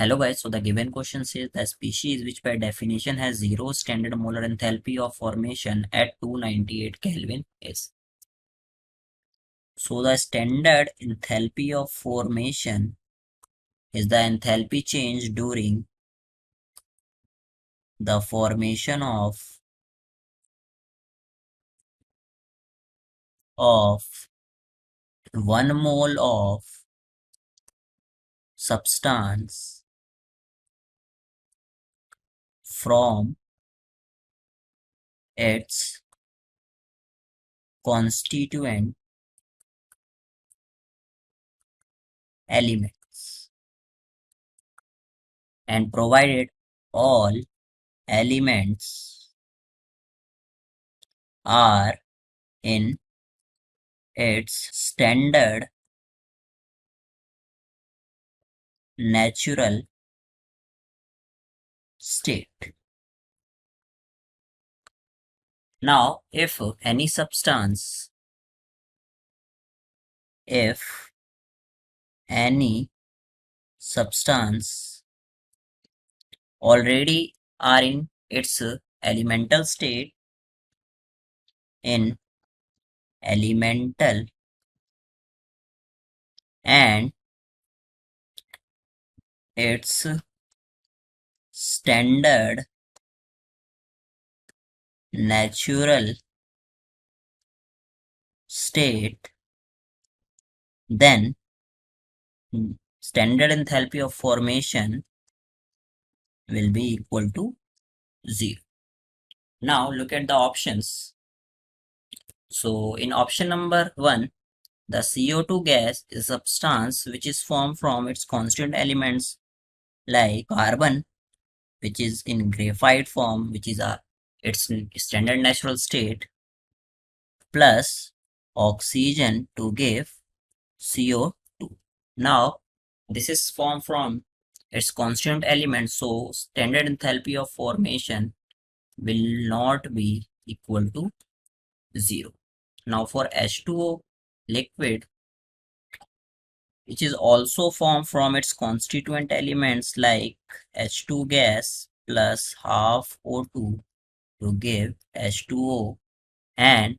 Hello guys, so the given question says the species which by definition has zero standard molar enthalpy of formation at 298 Kelvin is. So the standard enthalpy of formation is the enthalpy change during the formation of 1 mole of substance from its constituent elements, and provided all elements are in its standard natural state. Now, if any substance already are in its elemental state, and its standard natural state, then standard enthalpy of formation will be equal to 0. Now look at the options. So in option number 1, the CO2 gas is a substance which is formed from its constituent elements like carbon, which is in graphite form, which is its standard natural state, plus oxygen to give CO2. Now this is formed from its constituent element, so standard enthalpy of formation will not be equal to 0. Now for H2O liquid, which is also formed from its constituent elements like H2 gas plus half O2 to give H2O, and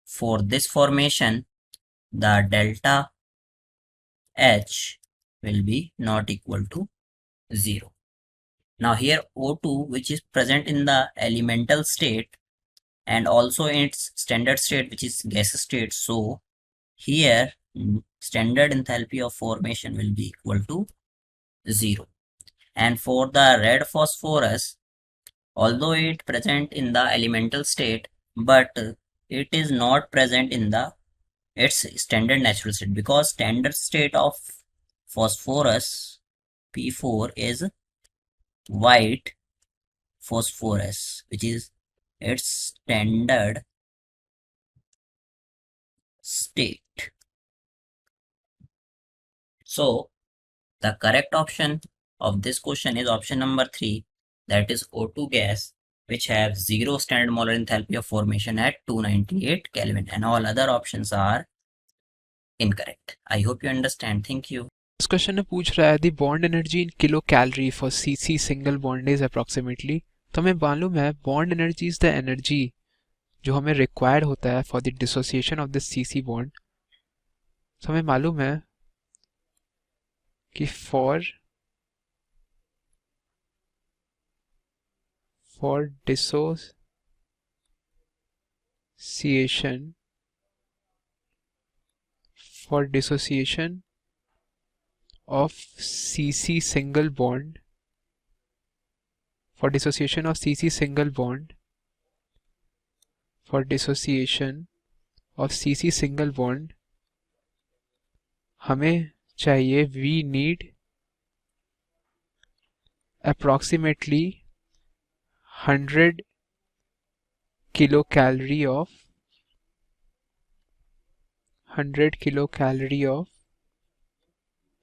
for this formation the delta H will be not equal to 0. Now here O2, which is present in the elemental state and also in its standard state, which is gas state, so here standard enthalpy of formation will be equal to 0. And for the red phosphorus, although it present in the elemental state, but it is not present in its standard natural state, because standard state of phosphorus P4 is white phosphorus, which is its standard state. So the correct option of this question is option number 3, that is O2 gas, which have 0 standard molar enthalpy of formation at 298 Kelvin, and all other options are incorrect. I hope you understand. Thank you. इस question में पूछ रहा है the bond energy in kilo calorie for CC single bond is approximately. तो हमें मालूम है bond energy is the energy जो हमें रिक्वायर्ड होता है for the dissociation of the CC bond. तो हमें मालूम है कि for dissociation of CC single bond, for dissociation of CC single bond, हमें चाहिए we need approximately 100 kilocalorie of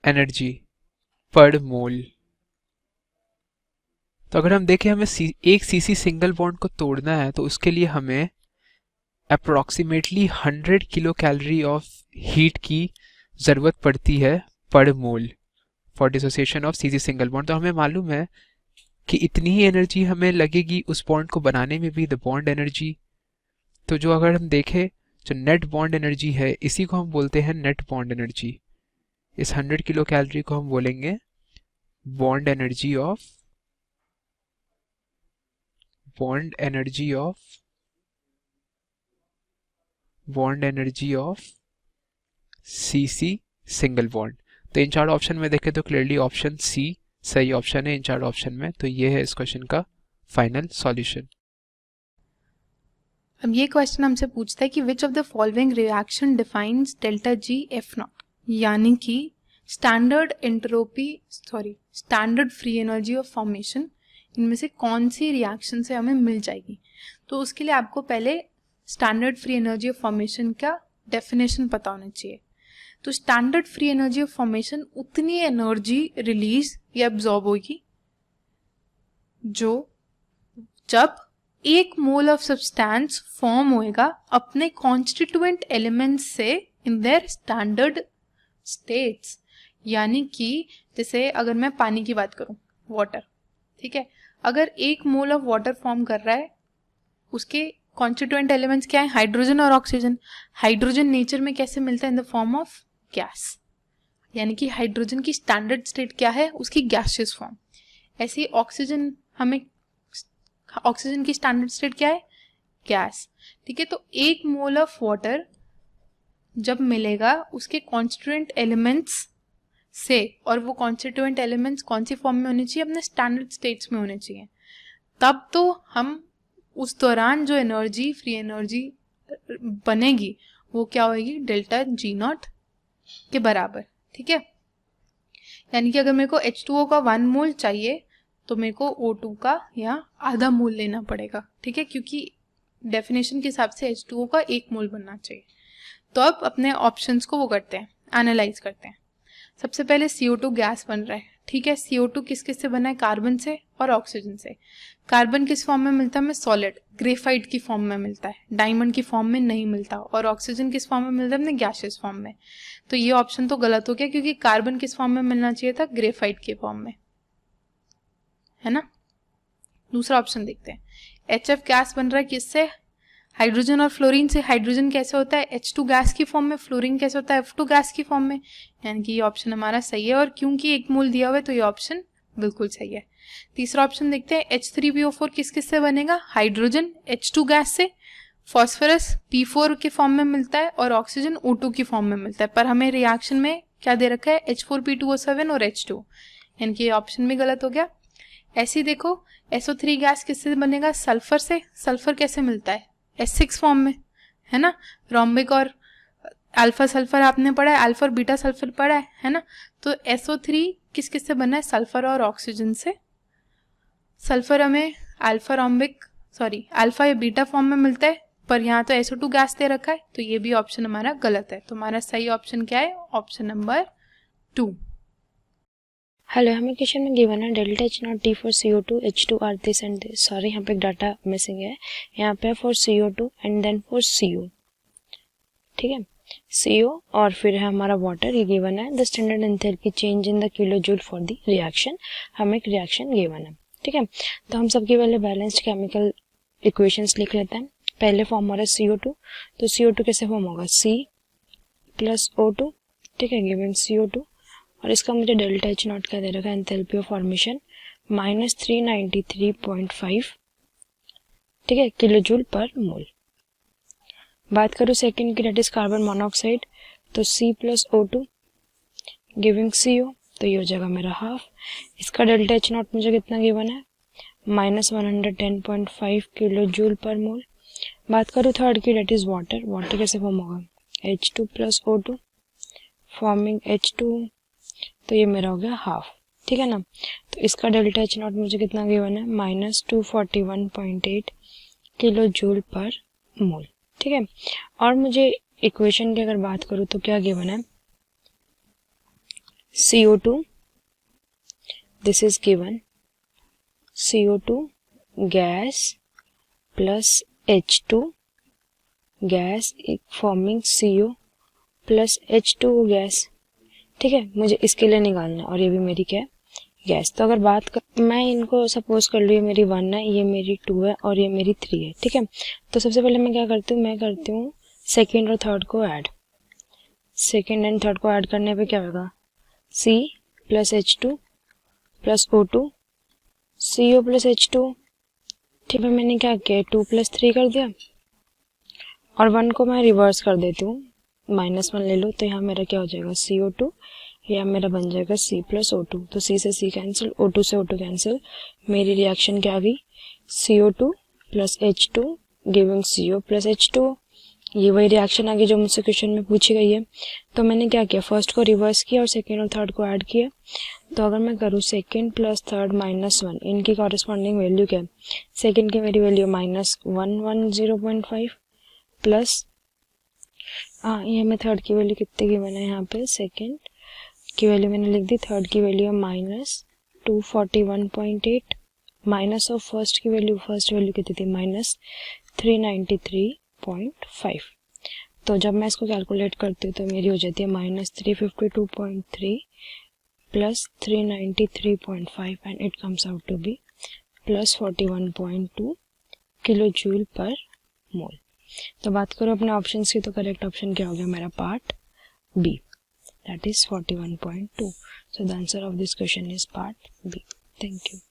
energy पर मोल। तो अगर हम देखें हमें एक सीसी सिंगल बॉन्ड को तोड़ना है तो उसके लिए हमें approximately 100 kilo calorie of heat की ज़रूरत पड़ती है per mole for dissociation of CC single bond. तो हमें मालूम है कि इतनी ही एनर्जी हमें लगेगी उस बॉन्ड को बनाने में भी, द बॉन्ड एनर्जी। तो जो अगर हम देखें, जो नेट बॉन्ड एनर्जी है, इसी को हम बोलते हैं नेट बॉन्ड एनर्जी। इस 100 किलो कैलोरी को हम बोलेंगे bond energy of CC single bond. तो इन चार ऑप्शन में देखें तो क्लियरली ऑप्शन सी सही ऑप्शन है इन चार ऑप्शन में। तो ये है इस क्वेश्चन का फाइनल सॉल्यूशन। अब ये क्वेश्चन हमसे पूछता है कि which of the following reaction defines delta G F not, यानी कि standard free energy of formation, इनमें से कौन सी रिएक्शन से हमें मिल जाएगी। तो उसके लिए आपको पहले standard free energy of formation का डेफिनेशन पता होना चाहिए। तो standard free energy of formation उतनी एनर्जी रिलीज या एब्जॉर्ब होगी जो जब एक मोल ऑफ सब्सटेंस फॉर्म होएगा अपने कॉन्स्टिट्यूएंट एलिमेंट्स से इन देयर स्टैंडर्ड स्टेट्स। यानी कि जैसे अगर मैं पानी की बात करूं, वाटर, ठीक है, अगर एक मोल ऑफ वाटर फॉर्म कर रहा है, उसके कॉन्स्टिट्यूएंट एलिमेंट्स क्या है, हाइड्रोजन और ऑक्सीजन। हाइड्रोजन नेचर में कैसे मिलता है, in the form of gas, यानी कि हाइड्रोजन की स्टैंडर्ड स्टेट क्या है, उसकी गैसियस फॉर्म। ऐसे ऑक्सीजन की स्टैंडर्ड स्टेट क्या है, गैस, ठीक है। तो एक मोल ऑफ वाटर जब मिलेगा उसके कॉन्स्टिट्यूएंट एलिमेंट्स से, और वो कॉन्स्टिट्यूएंट एलिमेंट्स कौन सी फॉर्म में होने चाहिए, अपने स्टैंडर्ड स्टेट्स में होने चाहिए, तब तो हम उस दौरान जो एनर्जी, फ्री एनर्जी बनेगी वो क्या होगी, डेल्टा जी नॉट के बराबर, ठीक है। यानी कि अगर मेरे को H2O का 1 मोल चाहिए तो मेरे को O2 का यहाँ आधा मोल लेना पड़ेगा, ठीक है, क्योंकि डेफिनेशन के हिसाब से H2O का 1 मोल बनना चाहिए। तो अब अपने ऑप्शंस को वो करते हैं, एनालाइज करते हैं। सबसे पहले CO2 गैस बन रहा है, ठीक है। CO2 किस किस से बना है, कार्बन से और ऑक्सीजन से। कार्बन किस फॉर्म में मिलता है हमें, सॉलिड, ग्रेफाइट की फॉर्म में मिलता है, डायमंड की फॉर्म में नहीं मिलता। और ऑक्सीजन किस फॉर्म में मिलता है, अपने गैसियस फॉर्म में। तो ये ऑप्शन तो गलत हो गया, क्योंकि कार्बन किस फॉर्म में मिलना चाहिए था, ग्रेफाइट के फॉर्म में, है ना। दूसरा ऑप्शन देखते हैं, HF गैस बन रहा है किससे, हाइड्रोजन और फ्लोरीन से। हाइड्रोजन कैसे होता है, H2 गैस की फॉर्म में, फ्लोरीन कैसे होता है, F2 गैस की फॉर्म में। यानी कि ये ऑप्शन हमारा सही है, और क्योंकि 1 मोल दिया हुआ है तो ये ऑप्शन बिल्कुल सही है। तीसरा ऑप्शन देखते हैं, H3PO4 किस किस से बनेगा, हाइड्रोजन H2 गैस से, फॉस्फोरस P4 के फॉर्म में मिलता है, और ऑक्सीजन O2 की फॉर्म में मिलता है। पर हमें रिएक्शन में क्या दे रखा है, H4P2O7 और H2, यानी कि ये ऑप्शन भी गलत हो गया। ऐसे ही देखो, SO3 गैस किससे बनेगा, सल्फर से। सल्फर कैसे मिलता है, H6 फॉर्म में, है ना। रोम्बिक और अल्फा सल्फर आपने पढ़ा है, अल्फा और बीटा सल्फर पढ़ा है ना। तो SO3 किस किस से बना है, सल्फर और ऑक्सीजन से। सल्फर हमें अल्फा या बीटा फॉर्म में मिलता है, पर यहाँ तो SO2 गैस दे रखा है, तो ये भी ऑप्शन हमारा गलत है। तो हमारा सही ऑप्शन क्या है, ऑप्शन नंबर 2। हेलो, हमें क्वेश्चन में गिवन है delta H nought T for CO2 H2 are this and this. Sorry, यहाँ पे एक डाटा मिसिंग है। यहाँ पे for CO2 and then for CO, ठीक है, CO और फिर है हमारा वाटर, ये गिवन है। The standard enthalpy change in the kilo joule for the reaction, हमें एक रिएक्शन गिवन है, ठीक है। तो हम सबके पहले बैलेंस्ड केमिकल इक्वेशंस लिख लेते हैं। पहले फॉर्म हो रहा है CO2, तो CO2 कैसे फॉर्म होगा, C प्लस O2, ठीक है, गिवन CO2, और इसका मुझे डेल्टा H नॉट क्या दे रखा है, एंथैल्पी ऑफ फॉर्मेशन -393.5, ठीक है, किलो जूल पर मोल। बात करूँ सेकंड की, डेट इज कार्बन मोनोऑक्साइड, तो C plus O2 giving CO, तो ये हो जाएगा मेरा हाफ। इसका डेल्टा H नॉट मुझे कितना गिवन है, -110.5 किलो जूल पर मोल। बात करूँ थर्ड की, डेट इज वाटर। वाटर कैसे फॉर्म होगा, H2 plus O2 forming H2, तो ये मेरा हो गया हाफ, ठीक है ना। तो इसका डेल्टा H नॉट मुझे कितना गिवन है, -241.8 किलो जूल पर मोल, ठीक है। और मुझे इक्वेशन की अगर बात करूँ तो क्या गिवन है, CO2, this is given CO2 gas plus H2 gas forming CO plus H2O gas, ठीक है, मुझे इसके लिए निकालना है और ये भी मेरी क्या है, गैस। तो अगर बात कर, मैं इनको सपोज कर लूँ ये मेरी 1 है, ये मेरी 2 है और ये मेरी 3 है, ठीक है। तो सबसे पहले मैं क्या करती हूँ, मैं करती हूँ सेकेंड और थर्ड को ऐड। सेकेंड एंड थर्ड को ऐड करने पे क्या होगा, C plus H2 plus O2 CO plus H2, ठीक है। मैंने क्या किया, 2 प्लस 3 कर दिया और 1 को मैं रिवर्स कर देती हूँ, -1 ले लो, तो यहाँ मेरा क्या हो जाएगा CO2, या मेरा बन जाएगा C प्लस O2। तो C से C कैंसिल, O2 से O2 कैंसिल, मेरी रिएक्शन क्या आ गई, CO2 plus H2 giving CO plus H2। ये वही रिएक्शन आ गई जो मुझसे क्वेश्चन में पूछी गई है। तो मैंने क्या किया, फर्स्ट को रिवर्स किया और सेकेंड और थर्ड को ऐड किया। तो अगर मैं करूँ सेकेंड प्लस थर्ड -1, इनकी कॉरेस्पॉन्डिंग वैल्यू क्या है, सेकेंड की मेरी वैल्यू -110.5 प्लस ये मैं थर्ड की वैल्यू कितने की मैंने यहाँ पे, सेकेंड की वैल्यू मैंने लिख दी, थर्ड की वैल्यू है -241.8 माइनस ऑफ फर्स्ट की वैल्यू, फर्स्ट वैल्यू कितनी थी, -393.5। तो जब मैं इसको कैलकुलेट करती हूँ तो मेरी हो जाती है -352.3 plus 393.5 and it comes out to be +41.2 kilo joule per mole. तो बात करो अपने ऑप्शंस की, तो करेक्ट ऑप्शन क्या हो गया मेरा, part B, that is 41.2. So the answer of this question is part B. Thank you.